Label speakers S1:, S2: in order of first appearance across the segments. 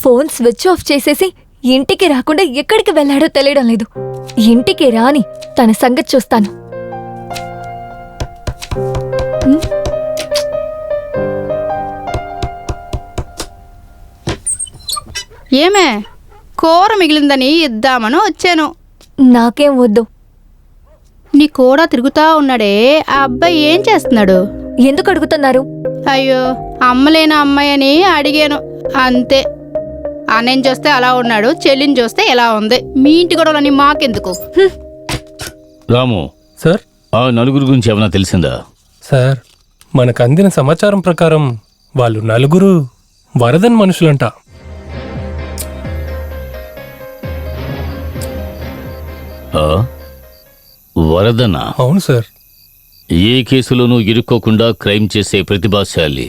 S1: Phone switch off చేసేసి ఇంటికి రాకుండా ఎక్కడికి వెళ్ళాడో తెలియడం లేదు. ఇంటికి రాని తన సంగతి చూస్తాను.
S2: ఏమే, కూర మిగిలిందని ఇద్దామని వచ్చాను.
S1: నాకేం వద్దు.
S2: నీ కూడా తిరుగుతా ఉన్నాడే, ఆ అబ్బాయి ఏం చేస్తున్నాడు?
S1: ఎందుకు అడుగుతున్నారు?
S2: అయ్యో, అమ్మలేని అమ్మాయి అని అడిగాను అంతే. అన్నయ్యని చూస్తే అలా ఉన్నాడు, చెల్లిని చూస్తే ఎలా ఉంది. మీ ఇంటి గొడవలని మాకెందుకు?
S3: రాము
S4: సార్,
S3: ఆ నలుగురు గురించి ఏమైనా తెలిసిందా?
S4: సార్, మనకు అందిన సమాచారం ప్రకారం వాళ్ళు నలుగురు వరదన్ మనుషులంట.
S3: వరదనా?
S4: అవును సార్.
S3: ఏ కేసులోనూ ఇరుక్కోకుండా క్రైమ్ చేసే ప్రతిభాశాలి.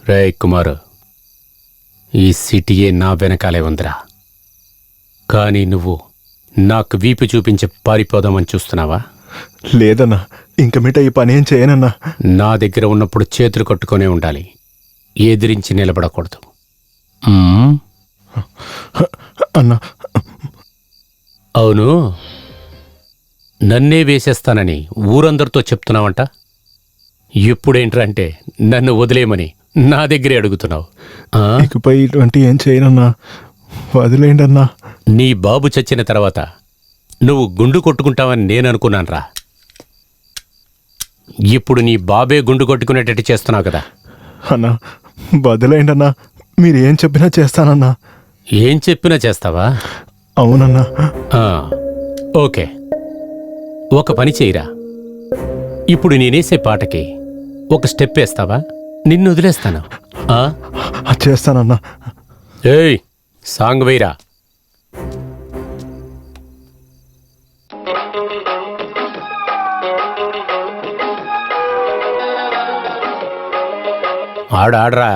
S5: రే కుమార్, ఈ సిటీయే నా వెనకాలే ఉందిరా. కానీ నువ్వు నాకు వీపు చూపించి పారిపోదామని చూస్తున్నావా?
S6: లేదన్నా, ఇంక మీట ఈ పని ఏం చేయనన్నా.
S5: నా దగ్గర ఉన్నప్పుడు చేతులు కట్టుకునే ఉండాలి, ఎదిరించి నిలబడకూడదు.
S6: అన్నా,
S5: అవును, నన్నే వేసేస్తానని ఊరందరితో చెప్తున్నావంట. ఇప్పుడేంట్రంటే నన్ను వదిలేయమని నా దగ్గరే అడుగుతున్నావు.
S6: ఇకపై ఇటువంటి ఏం చేయనన్నా, వదిలేయండి అన్నా.
S5: నీ బాబు చచ్చిన తర్వాత నువ్వు గుండు కొట్టుకుంటావని నేను అనుకున్నానురా. ఇప్పుడు నీ బాబే గుండు కొట్టుకునేటట్టు చేస్తున్నావు కదా.
S6: అన్నా, వదిలేయండి అన్నా. మీరు ఏం చెప్పినా చేస్తానన్నా.
S5: ఏం చెప్పినా చేస్తావా?
S6: అవునన్నా.
S5: ఓకే, ఒక పని చేయరా. ఇప్పుడు నేనేసే పాటకి ఒక స్టెప్ వేస్తావా? నిన్ను వదిలేస్తాను.
S6: చేస్తానన్నా.
S5: ఏయ్, సాంగ్ వేయరా. ఆడరా.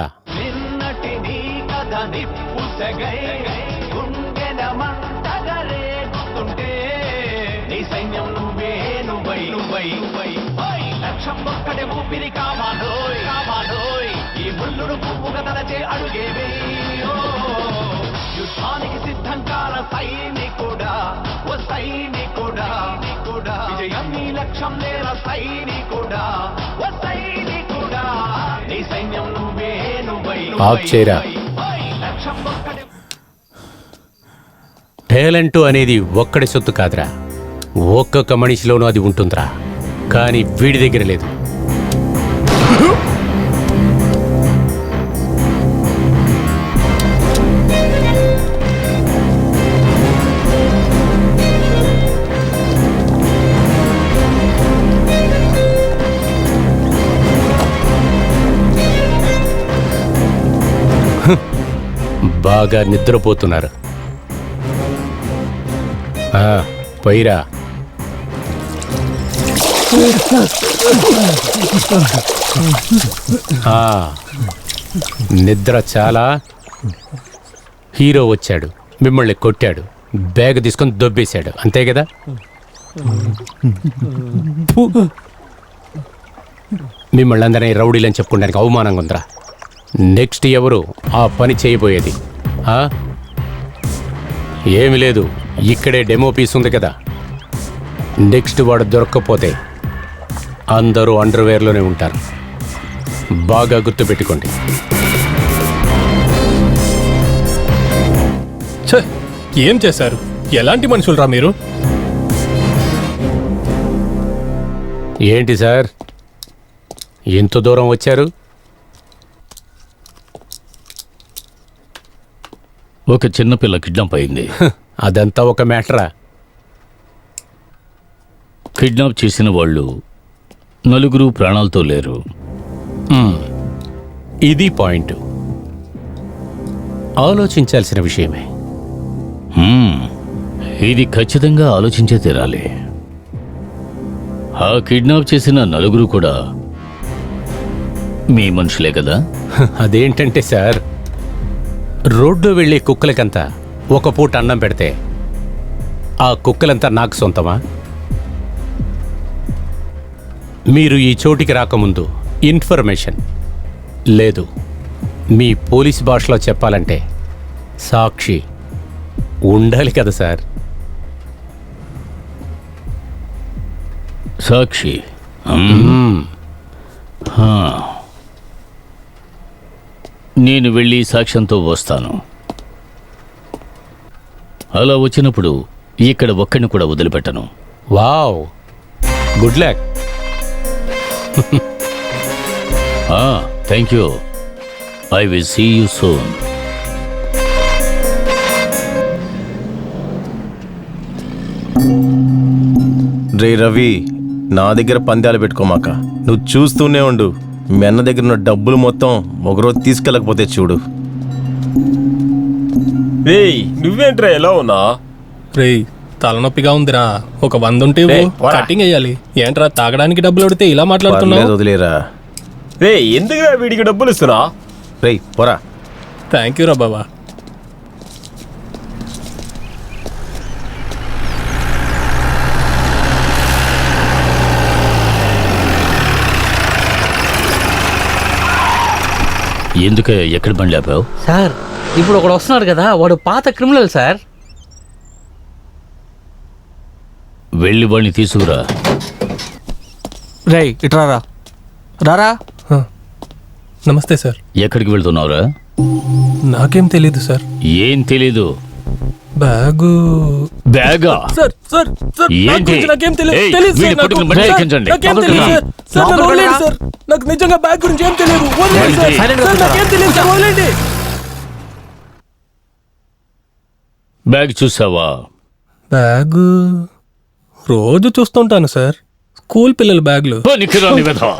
S7: యుద్ధానికి సిద్ధం కాల సైనికుడా, ఓ సైనికుడా, విజయం నీ లక్ష్యం నేల సైనికుడా, ఓ సైనికుడా, నీ సైన్యం నువ్వే నువ్వై.
S5: ఆఫ్ చేయరా. టాలెంట్ అనేది ఒక్కడి సొత్తు కాదురా, ఒక్కొక్క మనిషిలోనూ అది ఉంటుందిరా. కానీ వీడి దగ్గర లేదు. బాగా నిద్రపోతున్నారు. పోయిరా. నిద్ర చాలా. హీరో వచ్చాడు, మిమ్మల్ని కొట్టాడు, బ్యాగ్ తీసుకొని దొబ్బేశాడు, అంతే కదా? మిమ్మల్ని అందరినీ రౌడీలని చెప్పుకోవడానికి అవమానంగా ఉందిరా. నెక్స్ట్ ఎవరు ఆ పని చేయబోయేది? ఏమి లేదు, ఇక్కడే డెమో పీస్ ఉంది కదా. నెక్స్ట్ వాడు దొరక్కపోతే అందరూ అండర్వేర్లోనే ఉంటారు. బాగా గుర్తుపెట్టుకోండి.
S4: ఏం చేశారు? ఎలాంటి మనుషులరా మీరు?
S5: ఏంటి సార్, ఎంత దూరం వచ్చారు?
S3: ఒక చిన్నపిల్ల కిడ్నాప్ అయింది.
S5: అదంతా ఒక మ్యాటరా?
S3: కిడ్నాప్ చేసిన వాళ్ళు నలుగురు ప్రాణాలతో లేరు.
S5: ఇది పాయింట్. ఆలోచించాల్సిన విషయమే.
S3: ఇది ఖచ్చితంగా ఆలోచించే తీరాలి. ఆ కిడ్నాప్ చేసిన నలుగురు కూడా మీ మనుషులే కదా?
S5: అదేంటంటే సార్, రోడ్డు వెళ్ళే కుక్కలకంతా ఒక పూట అన్నం పెడితే ఆ కుక్కలంతా నాకు సొంతమా? మీరు ఈ చోటికి రాకముందు ఇన్ఫర్మేషన్ లేదు. మీ పోలీస్ భాషలో చెప్పాలంటే సాక్షి ఉండాలి కదా సార్.
S3: సాక్షి. నేను వెళ్ళి సాక్ష్యంతో వస్తాను. అలా వచ్చినప్పుడు ఇక్కడ ఒక్కడిని కూడా వదిలిపెట్టను.
S5: Wow, good luck.
S3: Thank you. I will see you soon.
S8: రే రవి, నా దగ్గర పందాలు పెట్టుకోమాక. నువ్వు చూస్తూనే ఉండు. మీ అన్న దగ్గర ఉన్న డబ్బులు మొత్తం ఒకరోజు తీసుకెళ్ళకపోతే చూడు.
S9: రేయ్, నువ్వేంట్రా ఎలా ఉన్నా?
S4: రేయ్, తలనొప్పిగా ఉందిరా. ఒక 100 ఉంటే ఇవ్వు.
S9: రేయ్, పోరా.
S4: కటింగ్ వేయాలి. ఏంట్రా తాగడానికి డబ్బులు అడిగితే ఇలా మాట్లాడుతున్నావు?
S8: పర్లేదు, వదిలేరా.
S9: రే, ఎందుకురా వీడికి డబ్బులు ఇస్తున్నా?
S8: రేయ్ పోరా.
S4: థ్యాంక్ యూ రా బాబా.
S3: ఎందుకు ఎక్కడ బండి ఆపావు?
S10: సార్, ఇప్పుడు ఒకడు వస్తున్నాడు కదా, వాడు పాత క్రిమినల్ సార్.
S3: వెళ్ళి వాడిని తీసుకురా.
S10: రేయ్, ఇట్రారా. రారా.
S4: నమస్తే సార్.
S3: ఎక్కడికి వెళ్తున్నావురా?
S4: నాకేం తెలీదు సార్.
S3: ఏం తెలీదు?
S4: బ్యాగు.
S3: బ్యాగా?
S4: సార్ సార్ సార్,
S3: ఏంటి?
S4: నాకు గురించి నాకేం తెలీదు.
S3: ఏయ్,
S4: తెలీదు సార్
S3: వీడిని
S4: నాకు.
S3: పట్టుకుని బండి
S4: సార్,
S3: ఎక్కించండి.
S4: నాకేం తెలీదు సార్. సార్, నన్ను వదిలేయండి సార్. నాకు నిజంగా బ్యాగ్ గురించి ఏం తెలియదు. వదిలేయండి సార్.
S3: ఏంటి?
S4: సార్, నాకేం తెలియదు సార్. వదిలేయండి.
S3: బ్యాగ్ చూసావా?
S4: బ్యాగు రోజు చూస్తుంటాను సార్. స్కూల్ పిల్లల బ్యాగులు.
S3: పనికిరాని వెధవ.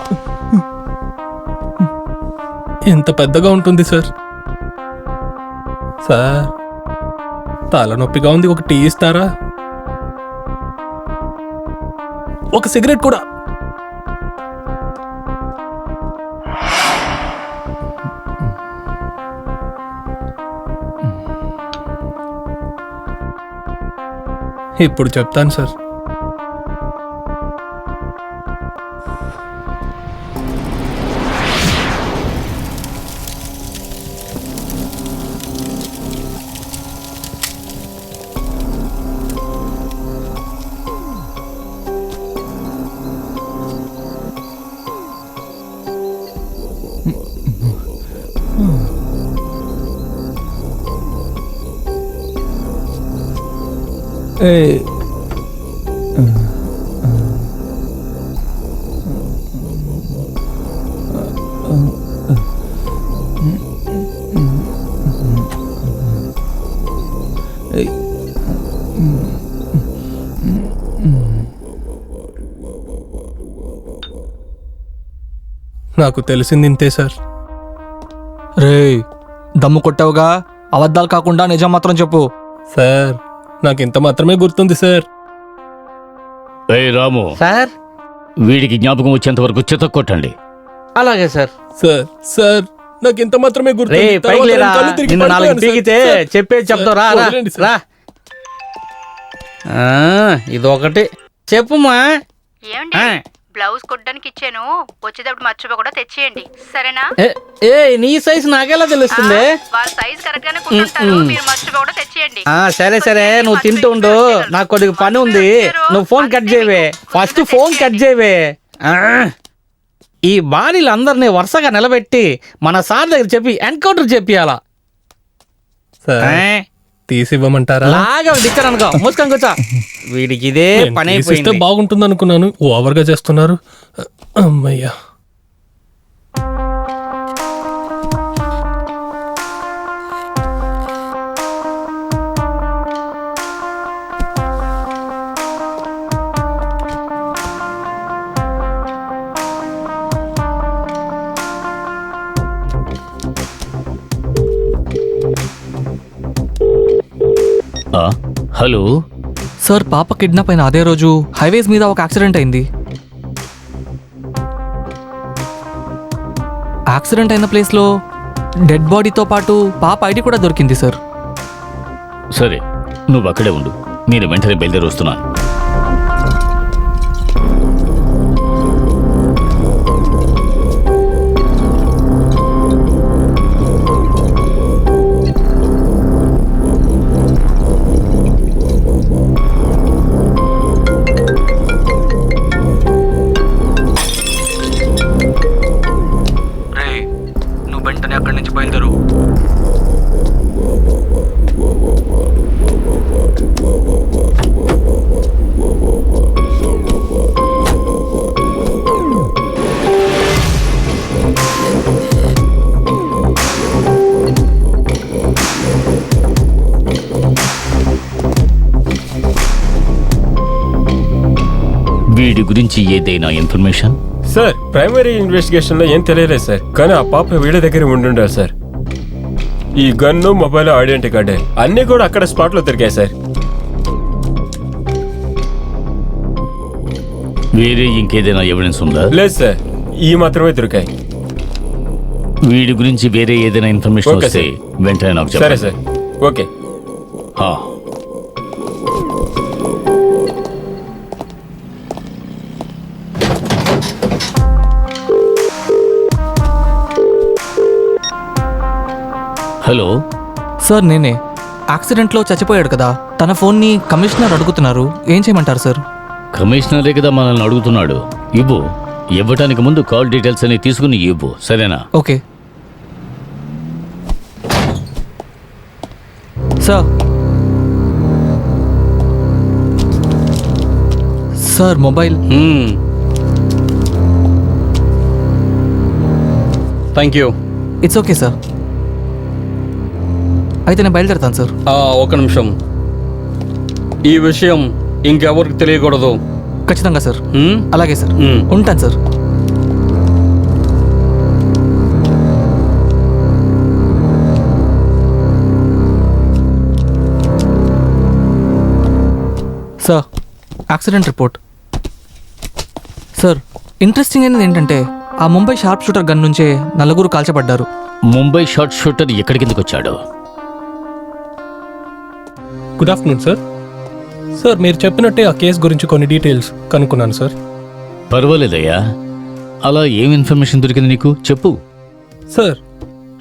S4: ఎంత పెద్దగా ఉంటుంది సార్. సార్, తలనొప్పిగా ఉంది. ఒక టీ ఇస్తారా? ఒక సిగరెట్ కూడా. ఇప్పుడు చెప్తాను సార్. నాకు తెలిసింది ఇంతే సార్.
S10: రేయ్, దమ్ము కొట్టావుగా, అబద్ధాలు కాకుండా నిజం మాత్రం చెప్పు.
S4: సార్, నాకు ఇంత మాత్రమే గుర్తుంది సార్.
S3: ఏయ్ రాము,
S10: సార్.
S3: వీడికి జ్ఞాపకం వచ్చేంత వరకు చితక్ కొట్టండి.
S10: అలాగే సార్.
S4: సార్ సార్, నాకు ఇంత మాత్రమే
S10: రే,
S4: గుర్తుంది.
S10: పైకి
S4: తర్వాత
S10: లేరా.
S4: నేను కళ్ళు తిరిగి
S10: నిన్ను 4
S4: పడిపోయాను సార్.
S10: పీకితే
S4: సార్,
S10: చెప్పేది చెప్తావు. రా
S4: సార్,
S10: రా,
S4: వదిలేండి సార్.
S10: రా. ఇదొకటి చెప్పుమా.
S2: ఏమండి, బ్లౌజ్ కుట్టడానికి ఇచ్చాను, వచ్చేటప్పుడు మర్చిపోకుండా తెచ్చేయండి, సరేనా?
S10: ఏ నీ సైజు నాకెలా తెలుస్తుంది?
S2: వాళ్ళ సైజ్ కరెక్ట్ గానే కుట్టుంటారు, మీరు మర్చిపోకుండా తెచ్చేయండి.
S10: సరే సరే, నువ్వు తింటూ ఉండు. నాకు కొద్దిగా పని ఉంది. నువ్వు ఫోన్ కట్ చేయవే. ఫస్ట్ ఫోన్ కట్ చేయవే. ఈ బాడీలందరినీ వరుసగా నిలబెట్టి మన సార్ దగ్గర చెప్పి ఎన్కౌంటర్ చెప్పియాలా.
S4: సార్, తీసివ్వమంటారా?
S10: లాగా దిక్కర్ అనుకో, మూసుకొని కూర్చో. వీడికి ఇదే పని
S4: తీసిస్తే
S10: అయిపోయింది.
S4: బాగుంటుంది అనుకున్నాను. ఓవర్గా చేస్తున్నారు. అమ్మయ్యా.
S3: హలో
S11: సార్ పాప కిడ్నాప్ అయిన అదే రోజు హైవేస్ మీద ఒక యాక్సిడెంట్ అయింది. యాక్సిడెంట్ అయిన ప్లేస్లో డెడ్ బాడీతో పాటు పాప ఐడి కూడా దొరికింది సార్.
S3: సరే నువ్వు అక్కడే ఉండు, నేను వెంటనే బయలుదేరి వస్తున్నాను.
S11: నువ్వు వెంటనే అక్కడి నుంచి బయలుదేరు.
S3: వీడి గురించి ఏదైనా ఇన్ఫర్మేషన్?
S9: సార్ ప్రైమరీ ఇన్వెస్టిగేషన్ లో ఏం తెలియలేదు సార్, కానీ ఆ పాప వీళ్ళ దగ్గర ఉండుండాలి సార్. ఈ గన్ను, మొబైల్, ఐడెంటిటీ కార్డే అన్నీ కూడా అక్కడ స్పాట్ లో దొరికాయి సార్.
S3: వేరే ఇంకేదైనా ఎవిడెన్స్ ఉందా?
S9: లేదు సార్, ఈ మాత్రమే దొరికాయి.
S3: వీడి గురించి వేరే ఏదైనా ఇన్ఫర్మేషన్
S9: ఓకే
S3: వస్తే
S9: సార్.
S3: వెంటనే నాకు
S9: సరే
S3: చెప్పండి.
S9: Sir, okay.
S3: ఆ. హలో
S11: సార్ నేనే. యాక్సిడెంట్లో చచ్చిపోయాడు కదా, తన ఫోన్ని కమిషనర్ అడుగుతున్నారు, ఏం చేయమంటారు సార్?
S3: కమిషనరే కదా మనల్ని అడుగుతున్నాడు. ఇవ్వు. ఇవ్వటానికి ముందు కాల్ డీటెయిల్స్ అని తీసుకుని ఇవ్వు, సరేనా?
S11: Okay sir. Sir mobile.
S10: Thank you.
S11: It's okay sir. అయితే నేను బయలుదేరుతాను సార్.
S10: ఒక నిమిషం, ఈ విషయం ఇంకెవరికి తెలియకూడదు.
S11: ఖచ్చితంగా సార్.
S10: హ్మ్?
S11: అలాగే సార్.
S10: హ్మ్.
S11: ఉంటాను sir. Sir accident report. Sir interesting అయినది ఏంటంటే ఆ ముంబై షార్ప్ షూటర్ గన్ నుంచే నలుగురు కాల్చబడ్డారు.
S3: ముంబై షార్ట్ షూటర్ ఎక్కడి కిందకు వచ్చాడు?
S4: Good afternoon sir. సార్ మీరు చెప్పినట్టే ఆ కేసు గురించి కొన్ని డీటెయిల్స్ కనుక్కున్నాను సార్.
S3: పర్వాలేదయ్యా. అలా ఏం ఇన్ఫర్మేషన్ దొరికింది నీకు? చెప్పు.
S4: సార్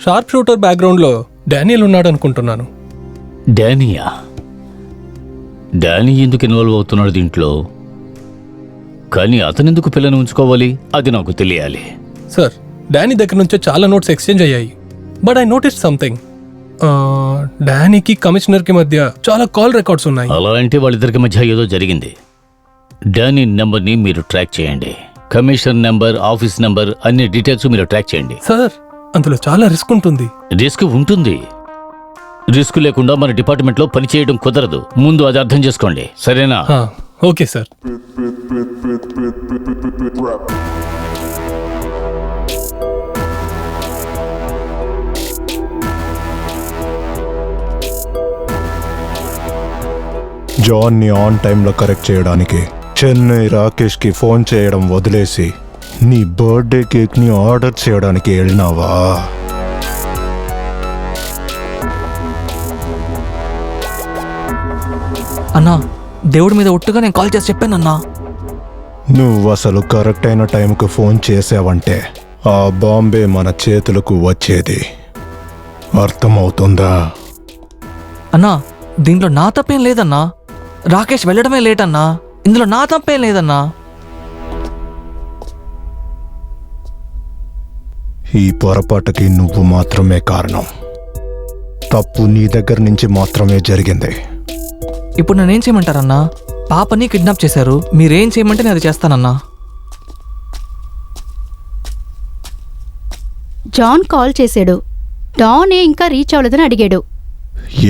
S4: షార్ప్ షూటర్ బ్యాక్గ్రౌండ్లో డానియల్ ఉన్నాడు అనుకుంటున్నాను.
S3: డానియా? డానీ ఎందుకు ఇన్వాల్వ్ అవుతున్నాడు దీంట్లో? కానీ అతనెందుకు పిల్లని ఉంచుకోవాలి? అది నాకు తెలియాలి.
S4: సార్ డానీ దగ్గర నుంచే చాలా నోట్స్ ఎక్స్చేంజ్ అయ్యాయి. But I notice something. డానీకి కమిషనర్కి మధ్య చాలా కాల్ రికార్డ్స్ ఉన్నాయి.
S3: అలా అంటే వాళ్ళిద్దరికి మధ్య ఏదో జరిగింది. డానీ నెంబర్ని మీరు ట్రాక్ చేయండి. కమిషనర్ నెంబర్, ఆఫీస్ నెంబర్, అన్ని డీటెయిల్స్ మీరు ట్రాక్ చేయండి.
S4: సార్ అందులో చాలా రిస్క్ ఉంటుంది.
S3: రిస్క్ ఉంటుంది. రిస్క్ లేకుండా మన డిపార్ట్మెంట్లో పనిచేయడం కుదరదు. ముందు అది అర్థం చేసుకోండి, సరేనా?
S4: Okay sir.
S6: జాన్ని ఆన్ టైంలో కరెక్ట్ చేయడానికి చెన్నై రాకేష్కి ఫోన్ చేయడం వదిలేసి నీ బర్త్డే కేక్ని ఆర్డర్ చేయడానికి వెళ్ళినావా?
S11: అన్నా దేవుడి మీద ఒట్టుగా నేను కాల్ చేసి చెప్పానన్నా.
S6: నువ్వు అసలు కరెక్ట్ అయిన టైంకి ఫోన్ చేసావంటే ఆ బాంబే మన చేతులకు వచ్చేది. అర్థమవుతుందా?
S11: అన్నా దీంట్లో నా తప్పేం లేదన్నా. రాకేష్ వెళ్ళడమే లేట్ అన్నా. ఇందులో నా తప్పేం లేదన్నా.
S6: ఈ పొరపాటుకి నువ్వు మాత్రమే కారణం. తప్పు నీ దగ్గర నుంచి మాత్రమే జరిగింది.
S11: ఇప్పుడు నేనేం చేయమంటారన్నా? పాపని కిడ్నాప్ చేశారు, మీరేం చేయమంటే నేను అది చేస్తానన్నా.
S2: జాన్ కాల్ చేశాడు. డాన్ ఇంకా రీచ్ అవ్వలేదని అడిగాడు.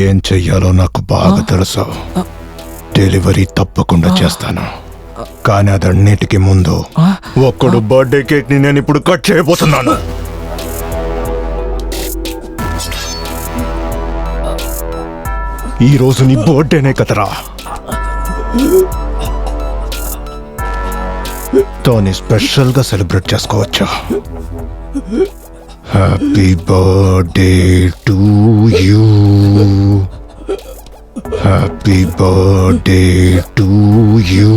S6: ఏం చెయ్యాలో నాకు బాగా తెలుసు. డెలివరీ తప్పకుండా చేస్తాను, కానీ అదన్నిటికీ ముందు ఒక్కడు బర్త్డే కేక్ ని నేను ఇప్పుడు కట్ చేయబోతున్నాను. ఈ రోజు నీ బర్త్డేనే కదరా. తోని స్పెషల్గా సెలబ్రేట్ చేసుకోవచ్చా? Happy birthday to you, happy birthday to you,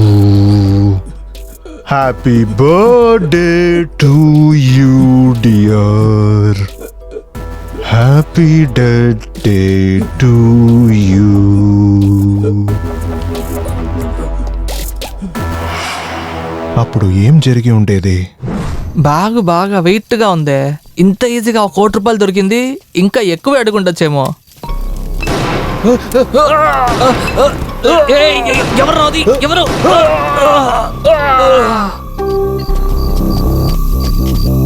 S6: happy birthday to you dear, happy birthday to you. అప్పుడు ఏం జరిగి ఉండేది?
S11: బ్యాగ్ బాగా వెయిట్గా ఉందే. ఇంత ఈజీగా 1 కోటి రూపాయలు దొరికింది, ఇంకా ఎక్కువ అడుగుండొచ్చేమో. ఎవరు?